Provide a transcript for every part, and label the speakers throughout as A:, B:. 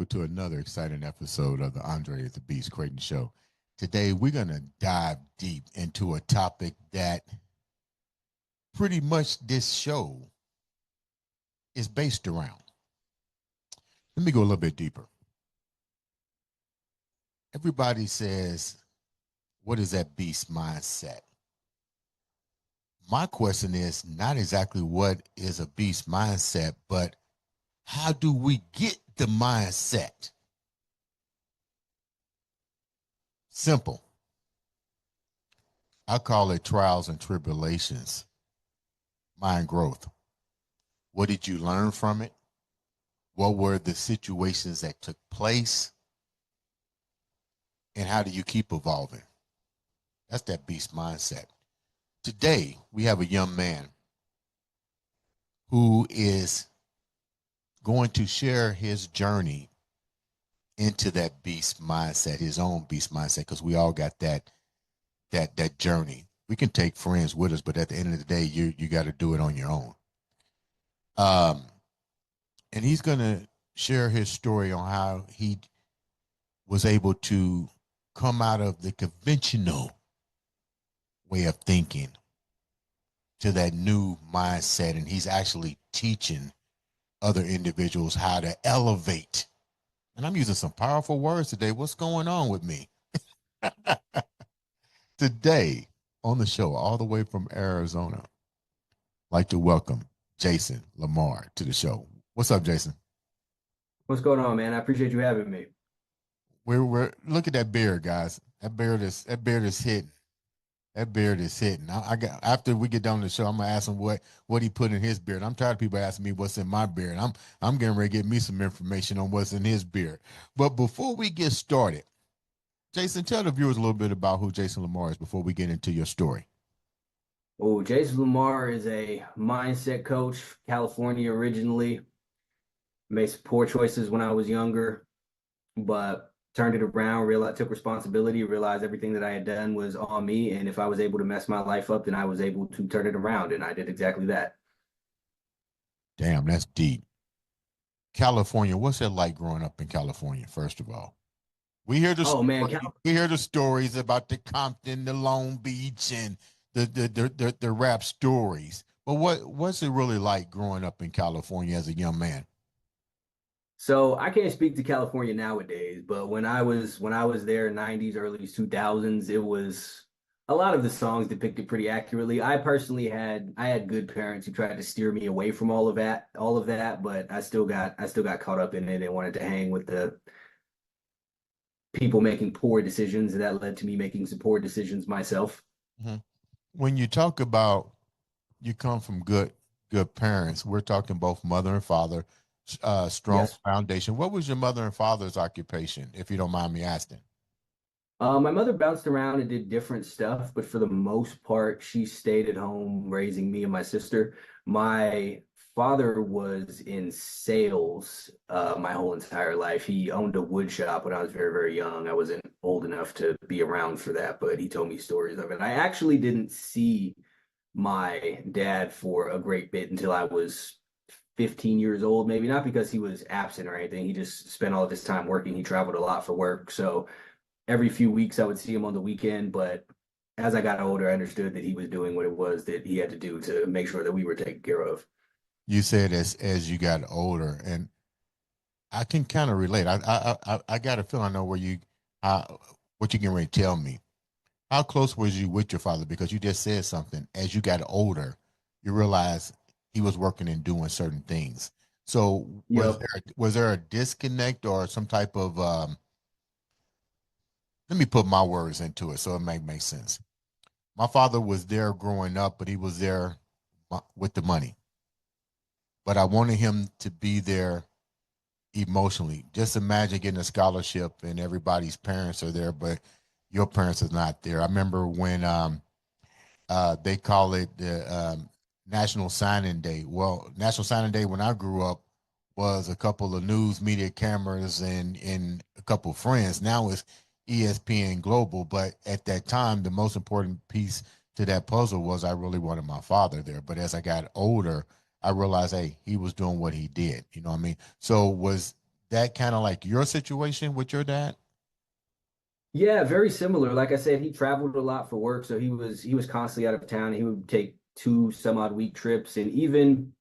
A: welcome to another exciting episode of the Andre The Beast Crayton Show. Today, we're going to dive deep into a topic that pretty much this show is based around. Let me go a little bit deeper. Everybody says, what is that beast mindset? My question is not exactly what is a beast mindset, but how do we get the mindset? Simple. I call it trials and tribulations, mind growth. What did you learn from it? What were the situations that took place? And how do you keep evolving? That's that beast mindset. Today, we have a young man who is going to share his journey into that beast mindset, his own beast mindset, because we all got that journey. We can take friends with us, but at the end of the day, you got to do it on your own. And he's going to share his story on how he was able to come out of the conventional way of thinking to that new mindset. And he's actually teaching other individuals how to elevate. And I'm using some powerful words today. What's going on with me? Today on the show, all the way from Arizona, I'd like to welcome Jason Lamar to the show. What's up, Jason?
B: What's going on, man? I appreciate you having me.
A: We're look at that beard, guys. That beard is hitting. That beard is hitting. I got after we get done with the show, I'm gonna ask him what he put in his beard. I'm tired of people asking me what's in my beard. I'm getting ready to get me some information on what's in his beard. But before we get started, Jason, tell the viewers a little bit about who Jason Lamar is before we get into your story.
B: Oh, Jason Lamar is a mindset coach, California originally. Made some poor choices when I was younger, but turned it around, realized, took responsibility, realized everything that I had done was on me. And if I was able to mess my life up, then I was able to turn it around. And I did exactly that.
A: Damn, that's deep. California, what's it like growing up in California, first of all? We hear the
B: Oh man,
A: we hear the stories about the Compton, the Long Beach, and the rap stories. But what's it really like growing up in California as a young man?
B: so I can't speak to California nowadays, but when I was there, 90s, early 2000s, it was a lot of the songs depicted pretty accurately. I had good parents who tried to steer me away from all of that, but I still got caught up in it and wanted to hang with the people making poor decisions, and that led to me making some poor decisions myself.
A: Mhm. When you talk about you come from good parents, we're talking both mother and father, strong
B: Yes.
A: foundation. What was your mother and father's occupation, if you don't mind me asking?
B: My mother bounced around and did different stuff, but for the most part, she stayed at home raising me and my sister. My father was in sales my whole entire life. He owned a wood shop when I was very, very young. I wasn't old enough to be around for that, but he told me stories of it. I actually didn't see my dad for a great bit until I was 15 years old, maybe not because he was absent or anything. He just spent all of his time working. He traveled a lot for work. So every few weeks I would see him on the weekend. But as I got older, I understood that he was doing what it was that he had to do to make sure that we were taken care of.
A: You said as you got older, and I can kind of relate. I got a feeling I know where what you can really tell me. How close was you with your father? Because you just said something. As you got older, you realized he was working and doing certain things. So
B: Yep.
A: was there a disconnect or some type of let me put my words into it so it may make sense. My father was there growing up, but he was there with the money. But I wanted him to be there emotionally. Just imagine getting a scholarship and everybody's parents are there, but your parents is not there. I remember when they call it the National Signing Day. Well, National Signing Day when I grew up was a couple of news media cameras and a couple of friends. Now it's ESPN Global, but at that time, the most important piece to that puzzle was I really wanted my father there. But as I got older, I realized, hey, he was doing what he did. You know what I mean? So was that kind of like your situation with your dad?
B: Yeah, very similar. Like I said, he traveled a lot for work, so he was constantly out of town. He would take two some odd week trips, and even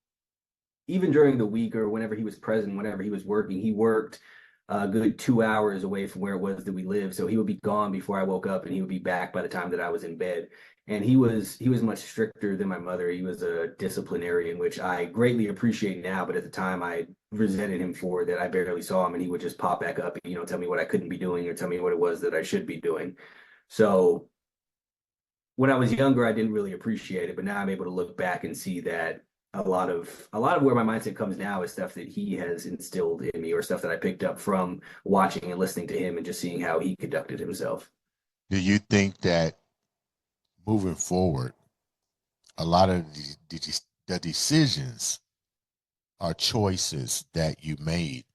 B: during the week or whenever he was present, whenever he was working, he worked a good 2 hours away from where it was that we lived. So he would be gone before I woke up, and he would be back by the time that I was in bed. And he was much stricter than my mother. He was a disciplinarian, which I greatly appreciate now. But at the time, I resented him for that. I barely saw him, and he would just pop back up and tell me what I couldn't be doing or tell me what it was that I should be doing. So when I was younger, I didn't really appreciate it, but now I'm able to look back and see that a lot of where my mindset comes now is stuff that he has instilled in me or stuff that I picked up from watching and listening to him and just seeing how he conducted himself.
A: Do you think that moving forward, a lot of the decisions or choices that you made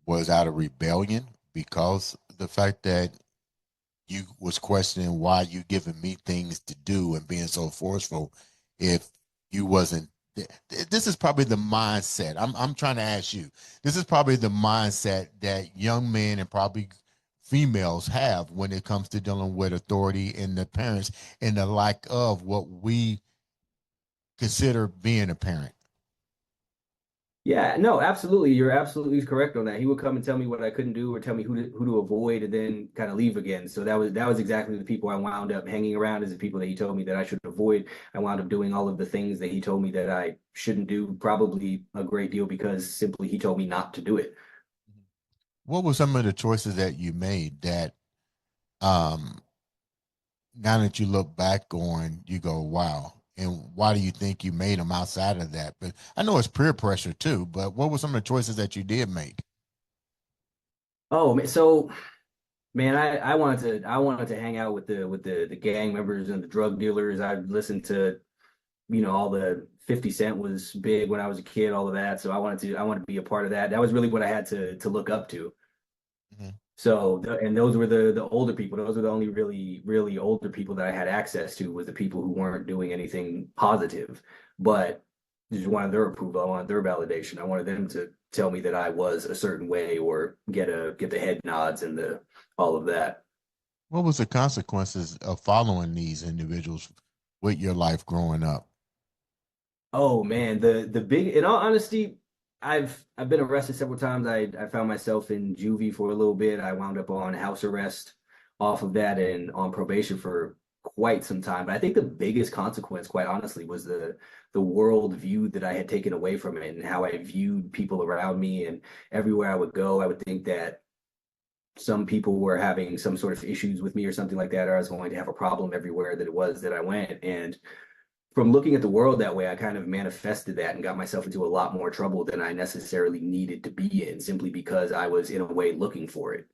A: was out of rebellion because the fact that you was questioning why you giving me things to do and being so forceful if you wasn't this is probably the mindset. I'm trying to ask you. This is probably the mindset that young men and probably females have when it comes to dealing with authority and the parents and the lack of what we consider being a parent.
B: Yeah, no, absolutely. You're absolutely correct on that. He would come and tell me what I couldn't do or tell me who to avoid and then kind of leave again. So that was exactly the people I wound up hanging around as the people that he told me that I should avoid. I wound up doing all of the things that he told me that I shouldn't do, probably a great deal because simply he told me not to do it.
A: What were some of the choices that you made that um now that you look back on, you go, wow. And why do you think you made them outside of that? But I know it's peer pressure too, but what were some of the choices that you did make?
B: Oh, so man, I wanted to hang out with the gang members and the drug dealers. I listened to, all the 50 Cent was big when I was a kid, all of that. So I wanted to be a part of that. That was really what I had to look up to.
A: Mhm.
B: So and those were the older people. Those were the only really older people that I had access to was the people who weren't doing anything positive, but just wanted their approval. I wanted their validation. I wanted them to tell me that I was a certain way or get the head nods and the all of that.
A: What was the consequences of following these individuals with your life growing up?
B: Oh man, the big in all honesty, I've been arrested several times. I found myself in juvie for a little bit. I wound up on house arrest off of that and on probation for quite some time. But I think the biggest consequence, quite honestly, was the world view that I had taken away from it and how I viewed people around me and everywhere I would go, I would think that some people were having some sort of issues with me or something like that, or I was going to have a problem everywhere that it was that I went. And from looking at the world that way, I kind of manifested that and got myself into a lot more trouble than I necessarily needed to be in simply because I was in a way looking for it.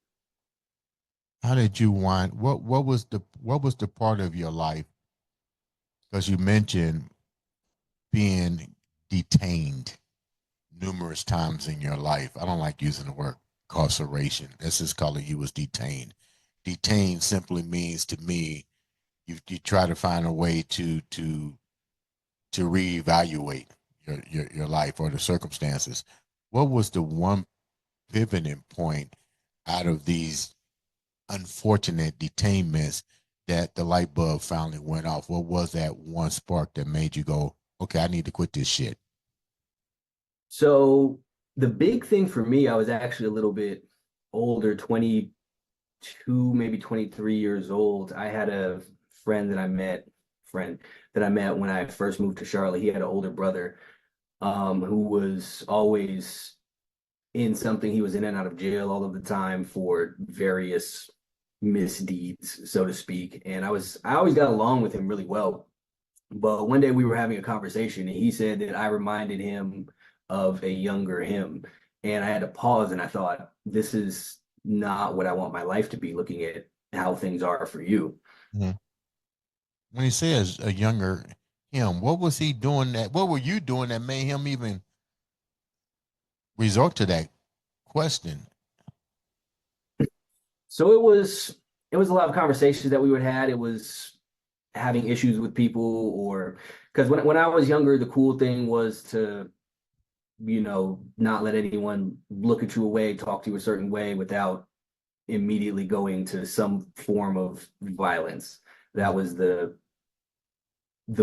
A: How did you want what was the part of your life? Because you mentioned being detained numerous times in your life. I don't like using the word incarceration. Let's just call it you was detained. Detained simply means to me you try to find a way to reevaluate your life or the circumstances. What was the one pivoting point out of these unfortunate detainments that the light bulb finally went off? What was that one spark that made you go, okay, I need to quit this shit?
B: So the big thing for me, I was actually a little bit older, 22, maybe 23 years old. I had a friend that I met, friend that I met when I first moved to Charlotte. He had an older brother who was always in something. He was in and out of jail all of the time for various misdeeds, so to speak. And I always got along with him really well. But one day we were having a conversation and he said that I reminded him of a younger him. And I had to pause and I thought, this is not what I want my life to be looking at how things are for you.
A: Mhm. When he says a younger him, what was he doing that? What were you doing that made him even resort to that question?
B: So it was a lot of conversations that we would had. It was having issues with people or because when I was younger, the cool thing was to not let anyone look at you away, talk to you a certain way without immediately going to some form of violence. That
A: Mhm.
B: was the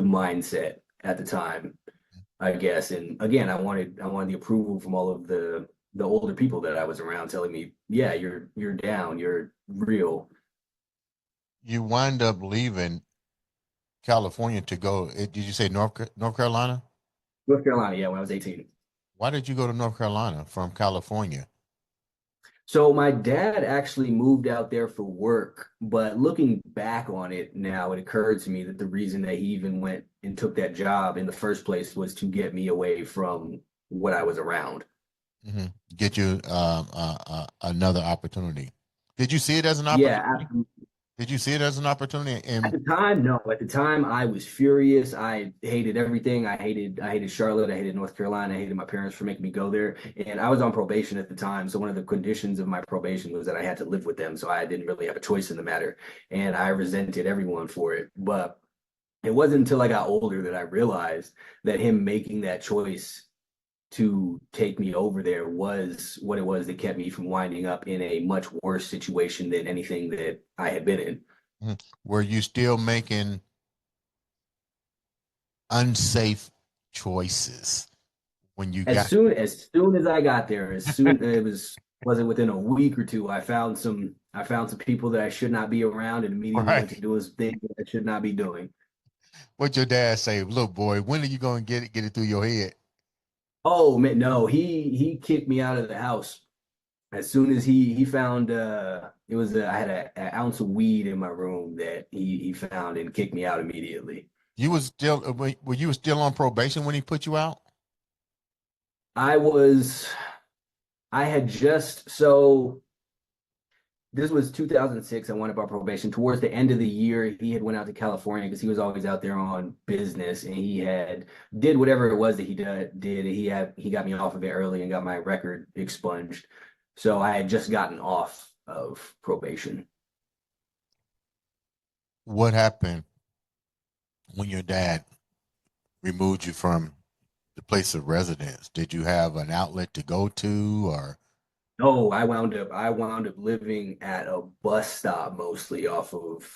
B: mindset at the time, I guess. And again, I wanted the approval from all of the older people that I was around telling me, yeah, you're down, you're real.
A: You wind up leaving California to go. Did you say North Carolina?
B: North Carolina, yeah, when I was 18.
A: Why did you go to North Carolina from California?
B: So my dad actually moved out there for work, but looking back on it now, it occurred to me that the reason that he even went and took that job in the first place was to get me away from what I was around.
A: Hmm. Get you another opportunity. Did you see it as an
B: Yeah,
A: opportunity?
B: absolutely.
A: Did you see it as an opportunity?
B: At
A: And
B: the time, no. At the time, I was furious. I hated everything. I hated Charlotte. I hated North Carolina. I hated my parents for making me go there. And I was on probation at the time. So one of the conditions of my probation was that I had to live with them. So I didn't really have a choice in the matter. And I resented everyone for it. But it wasn't until I got older that I realized that him making that choice to take me over there was what it was that kept me from winding up in a much worse situation than anything that I had been in.
A: mhm, were you still making unsafe choices when you
B: As
A: got
B: soon as soon as I got there, as soon it wasn't within a week or two, I found some people that I should not be around and immediately went to
A: right?
B: doing things that I should not be doing.
A: What your dad say? Look, boy, when are you gonna get it through your head?
B: Oh man, no, he kicked me out of the house as soon as he found it was I had an ounce of weed in my room that he found and kicked me out immediately.
A: You was still were you still on probation when he put you out?
B: I was I had just so this was 2006. I went up on probation. Towards the end of the year, he had went out to California because he was always out there on business, and he had did whatever it was that he did. He got me off of it early and got my record expunged. So I had just gotten off of probation.
A: What happened when your dad removed you from the place of residence? Did you have an outlet to go to, or
B: No, I wound up living at a bus stop mostly off of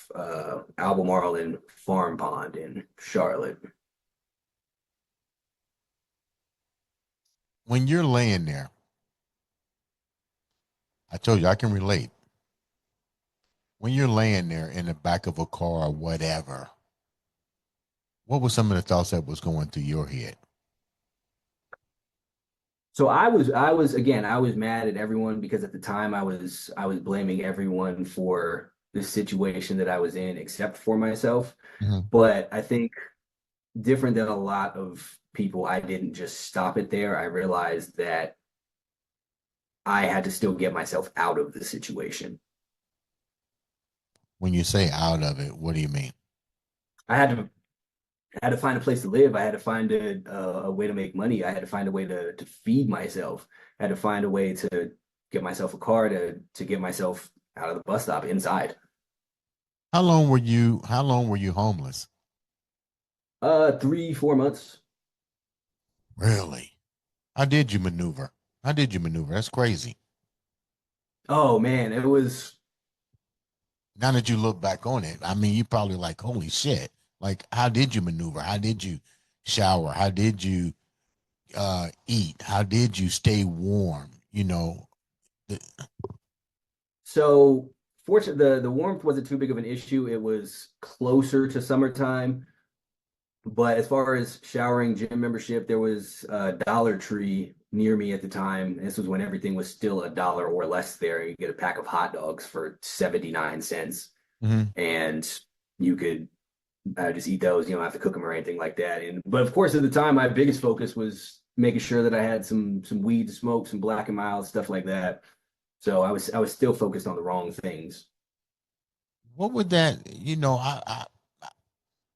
B: Albemarle and Farm Pond in Charlotte.
A: when you're laying there? I told you I can relate. When you're laying there in the back of a car or whatever, what were some of the thoughts that was going through your head?
B: So I was mad at everyone because at the time I was blaming everyone for the situation that I was in except for myself.
A: Mhm.
B: But I think different than a lot of people, I didn't just stop it there. I realized that I had to still get myself out of the situation.
A: When you say out of it, what do you mean?
B: I had to find a place to live. I had to find a way to make money. I had to find a way to feed myself. I had to find a way to get myself a car to get myself out of the bus stop inside.
A: How long were you homeless?
B: 3, 4 months.
A: Really? How did you maneuver? How did you maneuver? That's crazy.
B: Oh man, it was
A: Now that you look back on it, I mean, you probably like, holy shit. Like, how did you maneuver? How did you shower? How did you eat? How did you stay warm? The,
B: so fortunate. The warmth wasn't too big of an issue. It was closer to summertime. But as far as showering, gym membership, there was a Dollar Tree near me at the time. This was when everything was still $1 or less there. You get a pack of hot dogs for 79 cents.
A: Mhm.
B: And you could just eat those. You don't have to cook them or anything like that. But of course, at the time, my biggest focus was making sure that I had some weed to smoke, some black and mild stuff like that. So I was still focused on the wrong things.
A: What would that,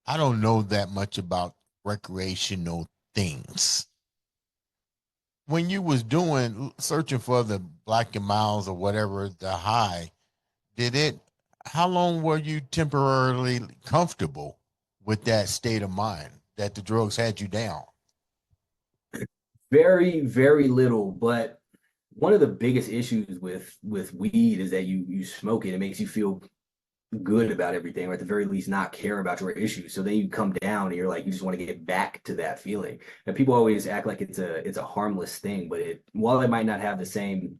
A: I don't know that much about recreational things. When you was doing searching for the black and miles or whatever the high, did it how long were you temporarily comfortable with that state of mind that the drugs had you down?
B: Very, very little. But one of the biggest issues with weed is that you smoke it. It makes you feel good about everything, or at the very least not care about your issues. So then you come down and you're like, you just want to get back to that feeling. And people always act like it's a harmless thing, but while it might not have the same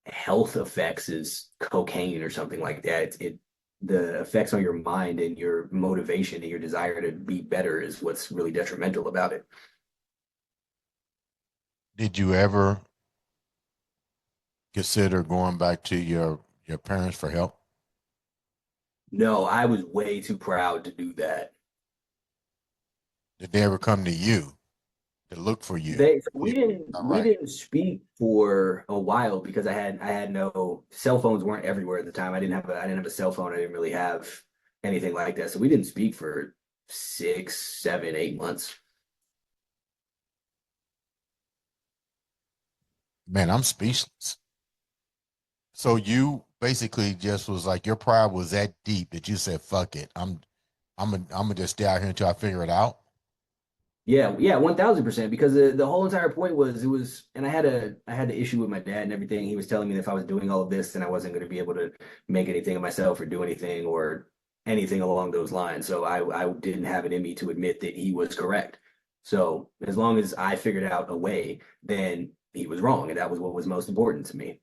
B: health effects as cocaine or something like that, the effects on your mind and your motivation and your desire to be better is what's really detrimental about it.
A: Did you ever consider going back to your parents for help?
B: No, I was way too proud to do that.
A: Did they ever come to you to look for you?
B: They
A: Oh,
B: we
A: yeah,
B: didn't
A: all
B: we
A: right.
B: didn't speak for a while because I had no cell phones weren't everywhere at the time. I didn't have a cell phone. I didn't really have anything like that. So we didn't speak for 6, 7, 8 months.
A: Man, I'm speechless. So you basically just was like your pride was that deep that you said, "Fuck it, I'm gonna just stay out here until I figure it out."
B: Yeah, yeah, 1000%. Because the whole entire point was it was, and I had the issue with my dad and everything. He was telling me that if I was doing all of this, then I wasn't going to be able to make anything of myself or do anything or anything along those lines. So I didn't have it in me to admit that he was correct. So as long as I figured out a way, then he was wrong, and that was what was most important to me.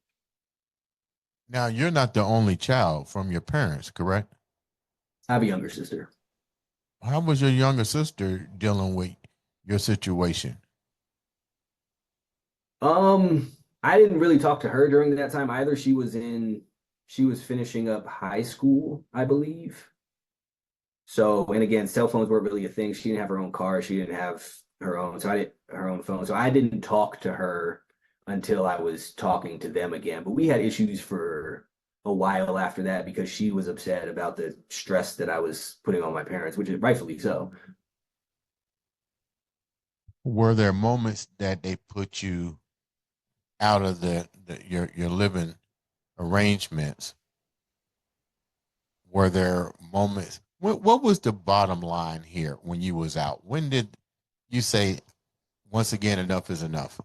A: Now you're not the only child from your parents, correct?
B: I have a younger sister.
A: How was your younger sister dealing with your situation?
B: I didn't really talk to her during that time either. She was finishing up high school, I believe. So, and again, cell phones weren't really a thing. She didn't have her own car. She didn't have her own phone. So I didn't talk to her until I was talking to them again. But we had issues for a while after that because she was upset about the stress that I was putting on my parents, which is rightfully so.
A: Were there moments that they put you out of your living arrangements? Were there moments? What was the bottom line here when you was out? When did you say, once again, enough is enough?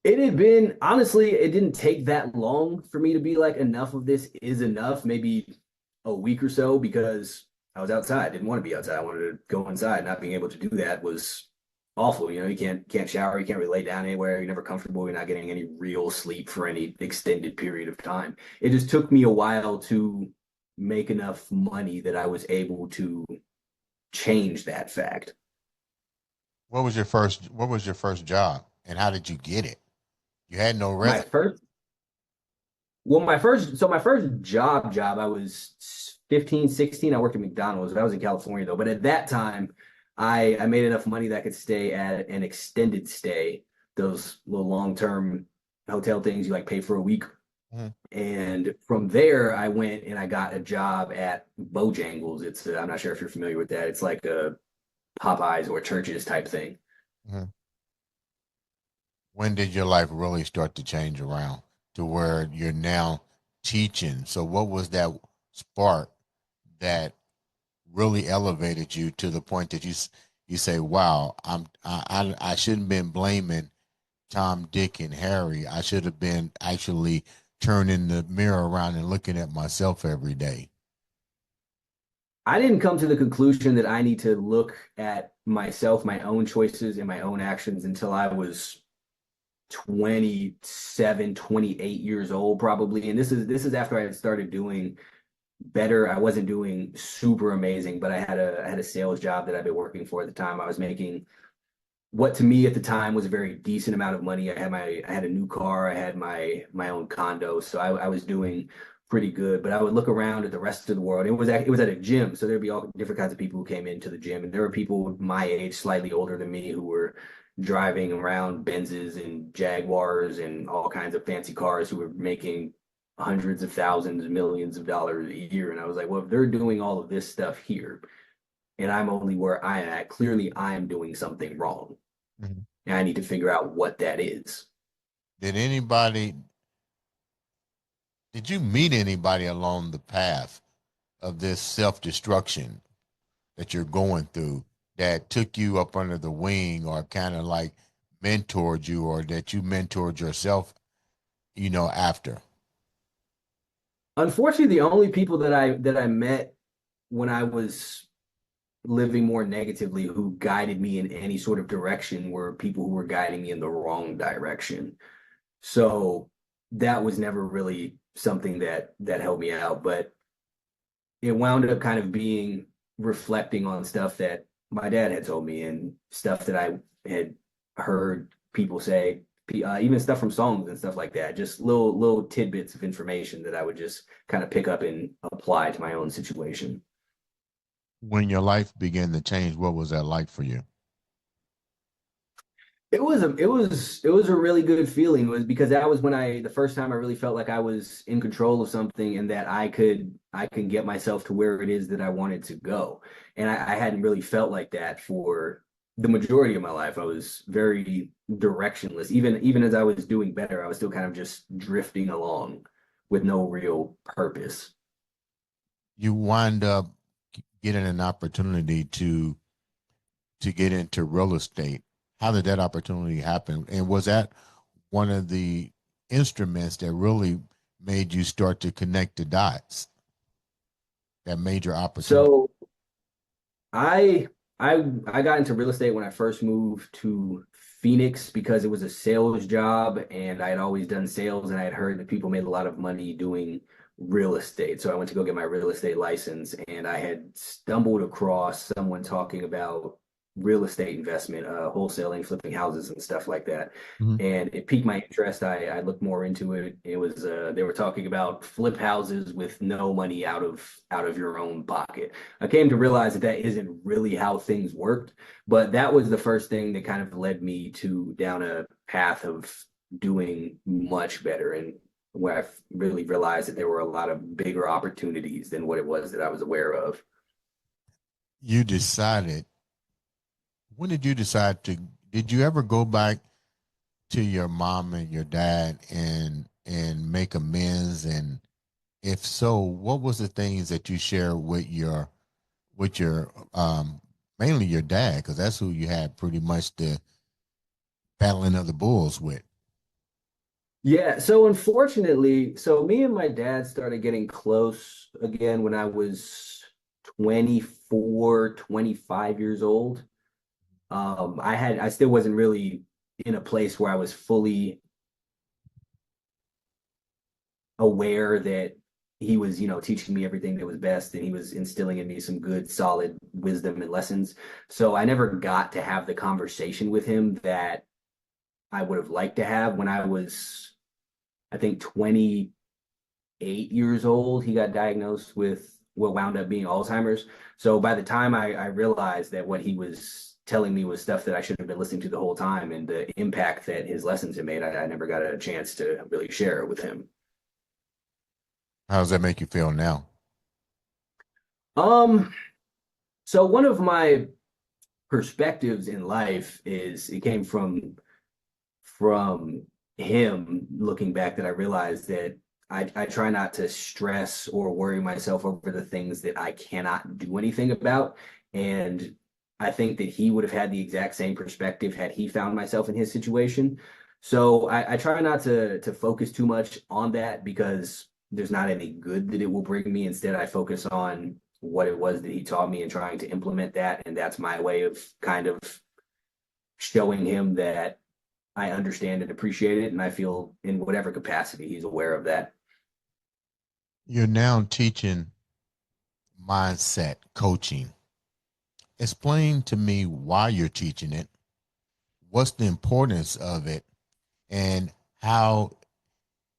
B: It had been, honestly, it didn't take that long for me to be like, enough of this is enough, maybe a week or so, because I was outside, didn't want to be outside. I wanted to go inside. Not being able to do that was awful. You can't shower, you can't really lay down anywhere, you're never comfortable, you're not getting any real sleep for any extended period of time. It just took me a while to make enough money that I was able to change that fact.
A: What was your first job and how did you get it? You had no
B: My
A: resume.
B: first Well, my first job, I was 15, 16. I worked at McDonald's. I was in California though. But at that time, I made enough money that I could stay at an extended stay, those little long-term hotel things you like pay for a week.
A: Mhm.
B: And from there, I went and I got a job at Bojangles. I'm not sure if you're familiar with that. It's like a Popeyes or Church's type thing.
A: Mhm. When did your life really start to change around to where you're now teaching? So what was that spark that really elevated you to the point that you say, "Wow, I shouldn't have been blaming Tom, Dick, and Harry. I should have been actually turning the mirror around and looking at myself every day."
B: I didn't come to the conclusion that I need to look at myself, my own choices, and my own actions until I was 27, 28 years old, probably. And this is after I had started doing better. I wasn't doing super amazing, but I had a sales job that I've been working for at the time. I was making what to me at the time was a very decent amount of money. I had a new car, I had my own condo, so I was doing pretty good. But I would look around at the rest of the world. It was at a gym, so there'd be all different kinds of people who came into the gym, and there were people my age, slightly older than me, who were driving around Benzes and Jaguars and all kinds of fancy cars, who were making hundreds of thousands, millions of dollars a year. And I was like, well, if they're doing all of this stuff here, and I'm only where I am at, clearly I'm doing something wrong.
A: Mhm.
B: And I need to figure out what that is.
A: Did anybody, did you meet anybody along the path of this self destruction that you're going through? that took you up under the wing or kind of like mentored you or that you mentored yourself, after?
B: Unfortunately, the only people that I met when I was living more negatively who guided me in any sort of direction were people who were guiding me in the wrong direction. So that was never really something that helped me out, but it wound up kind of being reflecting on stuff that my dad had told me and stuff that I had heard people say, even stuff from songs and stuff like that. Just little tidbits of information that I would just kind of pick up and apply to my own situation.
A: When your life began to change, what was that like for you?
B: It was a really good feeling. It was because that was when the first time I really felt like I was in control of something and that I can get myself to where it is that I wanted to go. And I hadn't really felt like that for the majority of my life. I was very directionless. Even as I was doing better, I was still kind of just drifting along with no real purpose.
A: You wind up getting an opportunity to get into real estate. How did that opportunity happen? And was that one of the instruments that really made you start to connect the dots, that major opportunity?
B: So I I got into real estate when I first moved to Phoenix because it was a sales job and I had always done sales and I had heard that people made a lot of money doing real estate. So I went to go get my real estate license and I had stumbled across someone talking about real estate investment, wholesaling, flipping houses and stuff like that.
A: Mhm.
B: And it piqued my interest. I looked more into it. It was they were talking about flip houses with no money out of your own pocket. I came to realize that that isn't really how things worked, but that was the first thing that kind of led me to down a path of doing much better and where I really realized that there were a lot of bigger opportunities than what it was that I was aware of.
A: You decided, when did you decide to, did you ever go back to your mom and your dad and make amends? And if so, what was the things that you share with your mainly your dad, because that's who you had pretty much the battling of the bulls with?
B: Yeah, so unfortunately, so me and my dad started getting close again when I was 24, 25 years old. I still wasn't really in a place where I was fully aware that he was, teaching me everything that was best and he was instilling in me some good, solid wisdom and lessons. So I never got to have the conversation with him that I would have liked to have when I was, I think, 28 years old. He got diagnosed with what wound up being Alzheimer's. So by the time I realized that what he was telling me was stuff that I should have been listening to the whole time and the impact that his lessons had made, I never got a chance to really share it with him.
A: How does that make you feel now?
B: Um, so one of my perspectives in life is it came from him looking back that I realized that I try not to stress or worry myself over the things that I cannot do anything about. And I think that he would have had the exact same perspective had he found myself in his situation. So I try not to focus too much on that because there's not any good that it will bring me. Instead, I focus on what it was that he taught me and trying to implement that. And that's my way of kind of showing him that I understand and appreciate it, and I feel in whatever capacity he's aware of that.
A: You're now teaching mindset coaching. Explain to me why you're teaching it, what's the importance of it, and how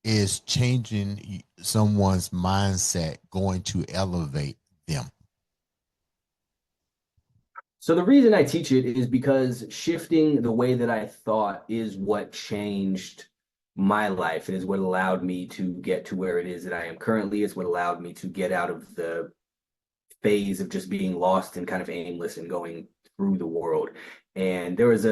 A: is changing someone's mindset going to elevate them?
B: So the reason I teach it is because shifting the way that I thought is what changed my life. It is what allowed me to get to where it is that I am currently. It's what allowed me to get out of the phase of just being lost and kind of aimless and going through the world. And there was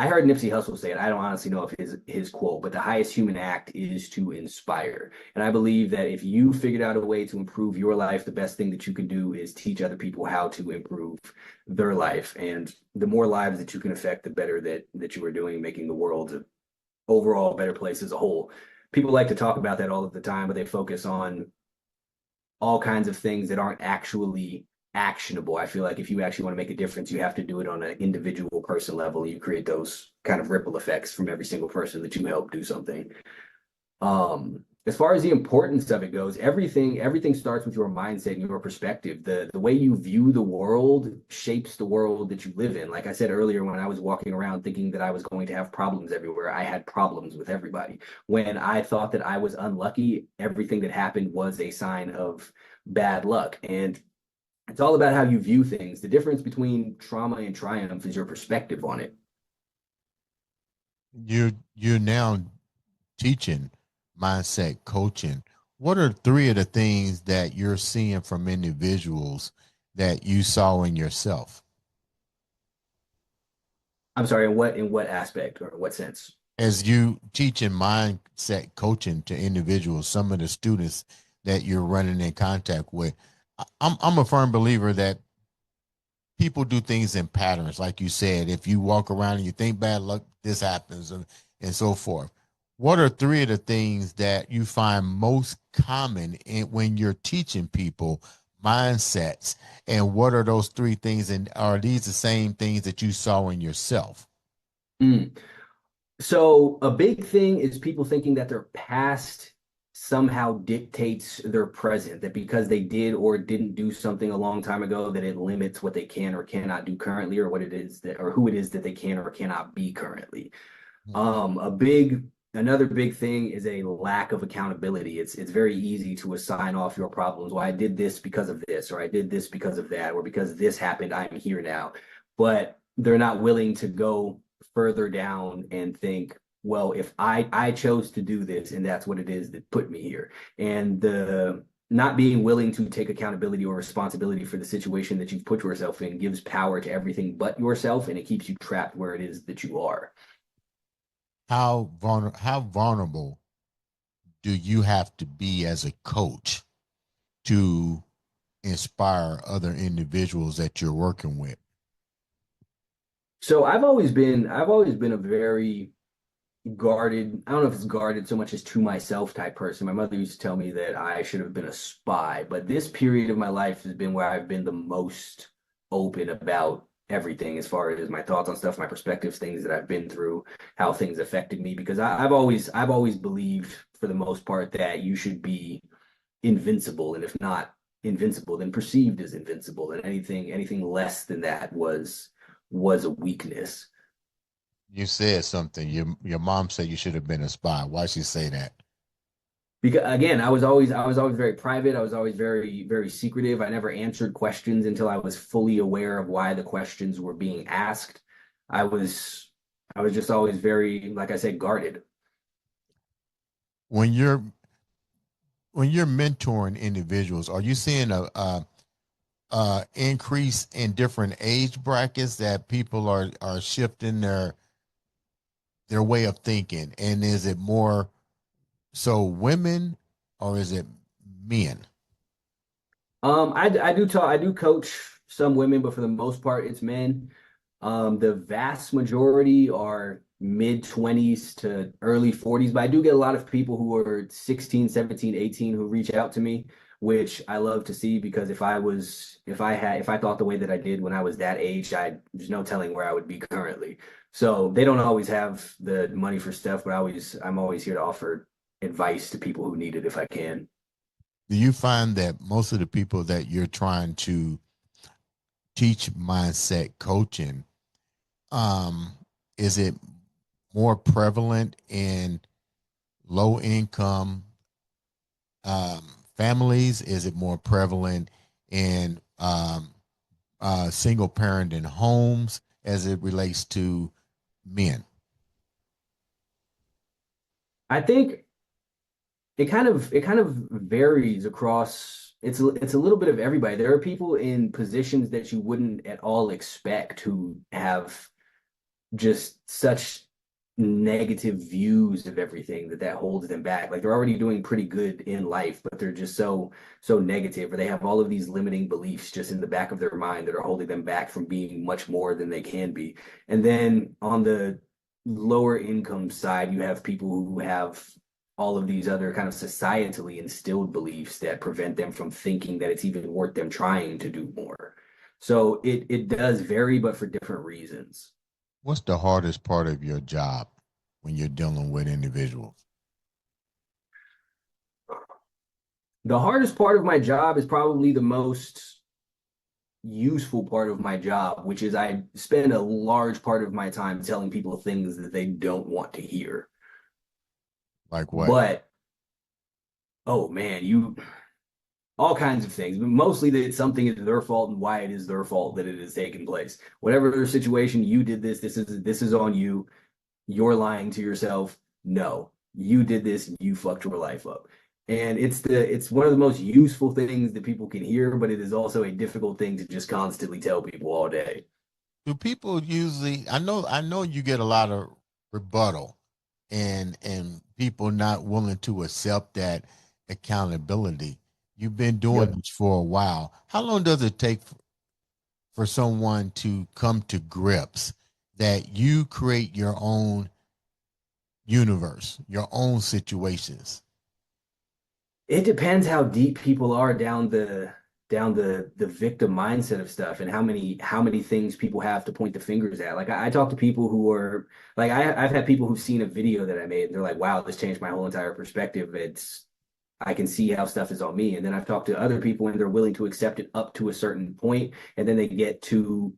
B: I heard Nipsey Hussle say it. I don't honestly know if his quote, but the highest human act is to inspire. And I believe that if you figured out a way to improve your life, the best thing that you can do is teach other people how to improve their life. And the more lives that you can affect, the better that you are doing, making the world an overall better place as a whole. People like to talk about that all of the time, but they focus on all kinds of things that aren't actually actionable. I feel like if you actually want to make a difference, you have to do it on an individual person level. You create those kind of ripple effects from every single person that you help do something. As far as the importance of it goes, everything starts with your mindset and your perspective. The way you view the world shapes the world that you live in. Like I said earlier, when I was walking around thinking that I was going to have problems everywhere, I had problems with everybody. When I thought that I was unlucky, everything that happened was a sign of bad luck. And it's all about how you view things. The difference between trauma and triumph is your perspective on it.
A: You're now teaching mindset coaching. What are three of the things that you're seeing from individuals that you saw in yourself?
B: I'm sorry, in what aspect or what sense?
A: As you teaching mindset coaching to individuals, some of the students that you're running in contact with, I'm a firm believer that people do things in patterns. Like you said, if you walk around and you think bad luck, this happens, and so forth. What are three of the things that you find most common when you're teaching people mindsets? And what are those three things? And are these the same things that you saw in yourself?
B: Mm. So a big thing is people thinking that their past somehow dictates their present, that because they did or didn't do something a long time ago, that it limits what they can or cannot do currently, or what it is that, or who it is that they can or cannot be currently. Another big thing is a lack of accountability. It's very easy to assign off your problems. Well, I did this because of this, or I did this because of that, or because this happened, I'm here now. But they're not willing to go further down and think, well, if I chose to do this and that's what it is that put me here. And the not being willing to take accountability or responsibility for the situation that you've put yourself in gives power to everything but yourself, and it keeps you trapped where it is that you are.
A: How vulnerable do you have to be as a coach to inspire other individuals that you're working with?
B: So I've always been a very guarded, I don't know if it's guarded so much as to myself type person. My mother used to tell me that I should have been a spy, but this period of my life has been where I've been the most open about everything as far as my thoughts on stuff, my perspectives, things that I've been through, how things affected me. Because I've always believed for the most part that you should be invincible, and if not invincible, then perceived as invincible, and anything less than that was a weakness.
A: You said something. Your mom said you should have been a spy. Why she say that?
B: Because again, I was always very private. I was always very secretive. I never answered questions until I was fully aware of why the questions were being asked. I was I was just always very, like I said, guarded.
A: When you're when you're mentoring individuals, are you seeing a increase in different age brackets that people are shifting their way of thinking? And is it more so women or is it men?
B: I do coach some women, but for the most part, it's men. The vast majority are mid 20s to early 40s, but I do get a lot of people who are 16, 17, 18 who reach out to me, which I love to see because if I thought the way that I did when I was that age, there's no telling where I would be currently. So they don't always have the money for stuff, but I'm always here to offer advice to people who need it if I can.
A: Do you find that most of the people that you're trying to teach mindset coaching, um, is it more prevalent in low income um, families? Is it more prevalent in single parent in homes as it relates to men?
B: I think it kind of varies across it's a little bit of everybody. There are people in positions that you wouldn't at all expect who have just such negative views of everything that holds them back. Like they're already doing pretty good in life, but they're just so negative, or they have all of these limiting beliefs just in the back of their mind that are holding them back from being much more than they can be. And then on the lower income side, you have people who have all of these other kind of societally instilled beliefs that prevent them from thinking that it's even worth them trying to do more. So it does vary, but for different reasons.
A: What's the hardest part of your job when you're dealing with individuals?
B: The hardest part of my job is probably the most useful part of my job, which is I spend a large part of my time telling people things that they don't want to hear.
A: Like what?
B: But oh man, you all kinds of things, but mostly that something is their fault and why it is their fault that it has taken place. Whatever their situation, you did this. This is on you. You're lying to yourself. No, you did this. You fucked your life up. And it's one of the most useful things that people can hear, but it is also a difficult thing to just constantly tell people all day.
A: Do people usually, I know you get a lot of rebuttal and people not willing to accept that accountability. You've been doing
B: Yep.
A: this for a while. How long does it take for someone to come to grips that you create your own universe, your own situations?
B: It depends how deep people are down the victim mindset of stuff and how many things people have to point the fingers at. Like I talk to people who are like I've had people who've seen a video that I made and they're like, wow, this changed my whole entire perspective. It's I can see how stuff is on me. And then I've talked to other people and they're willing to accept it up to a certain point, and then they get to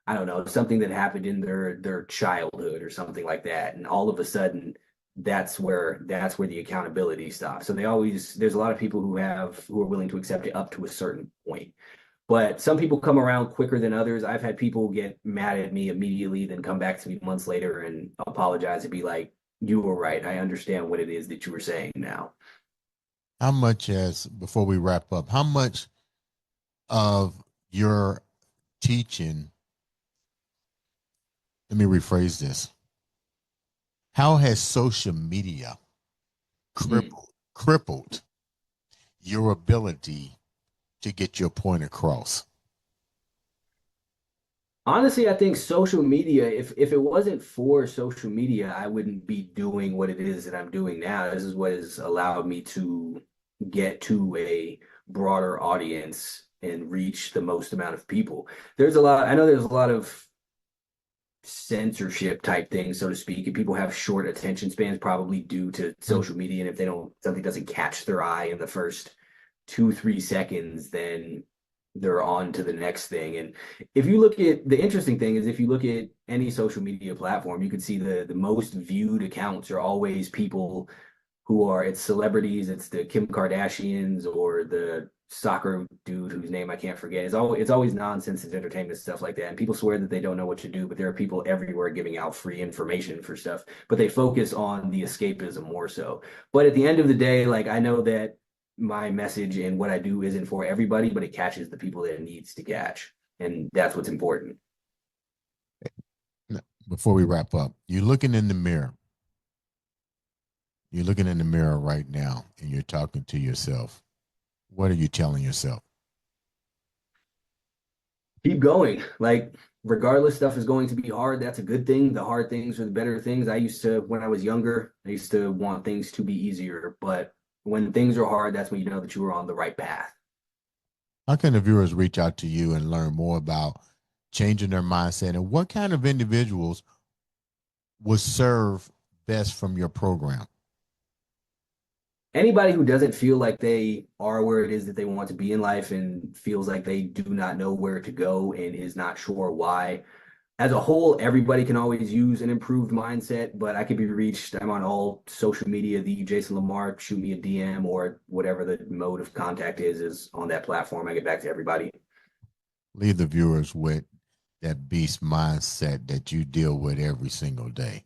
B: I don't know, something that happened in their childhood or something like that. And all of a sudden that's where the accountability stops. So there's a lot of people who are willing to accept it up to a certain point. But some people come around quicker than others. I've had people get mad at me immediately, then come back to me months later and apologize and be like, you were right. I understand what it is that you were saying now.
A: How much as before we wrap up, how much of your teaching, let me rephrase this. How has social media
B: Mm.
A: crippled your ability to get your point across?
B: Honestly, I think social media, if it wasn't for social media, I wouldn't be doing what it is that I'm doing now. This is what has allowed me to get to a broader audience and reach the most amount of people. I know there's a lot of censorship type things, so to speak, and people have short attention spans probably due to
A: Hmm.
B: social media. And if they don't, something doesn't catch their eye in the first 2, 3 seconds, then they're on to the next thing. And if you look at the interesting thing is if you look at any social media platform, you can see the most viewed accounts are always people who are it's celebrities, it's the Kim Kardashians or the soccer dude whose name I can't forget. It's always nonsense and entertainment stuff like that. And people swear that they don't know what to do, but there are people everywhere giving out free information for stuff. But they focus on the escapism more so. But at the end of the day, like I know that my message and what I do isn't for everybody, but it catches the people that it needs to catch. And that's what's important.
A: Before we wrap up, you're looking in the mirror. You're looking in the mirror right now and you're talking to yourself. What are you telling yourself?
B: Keep going. Like, regardless, stuff is going to be hard. That's a good thing. The hard things are the better things. When I was younger, I used to want things to be easier. But when things are hard, that's when you know that you are on the right path.
A: How can the viewers reach out to you and learn more about changing their mindset and what kind of individuals would serve best from your program?
B: Anybody who doesn't feel like they are where it is that they want to be in life and feels like they do not know where to go and is not sure why, as a whole, everybody can always use an improved mindset, but I can be reached. I'm on all social media, the Jason Lamar, shoot me a DM or whatever the mode of contact is on that platform. I get back to everybody.
A: Leave the viewers with that beast mindset that you deal with every single day.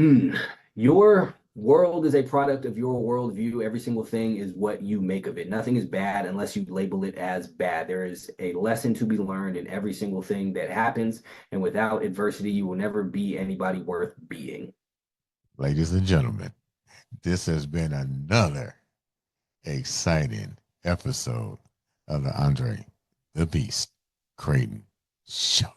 B: Mm. Your World is a product of your worldview. Every single thing is what you make of it. Nothing is bad unless you label it as bad. There is a lesson to be learned in every single thing that happens. And without adversity, you will never be anybody worth being.
A: Ladies and gentlemen, this has been another exciting episode of the Andre the Beast Crayton Show.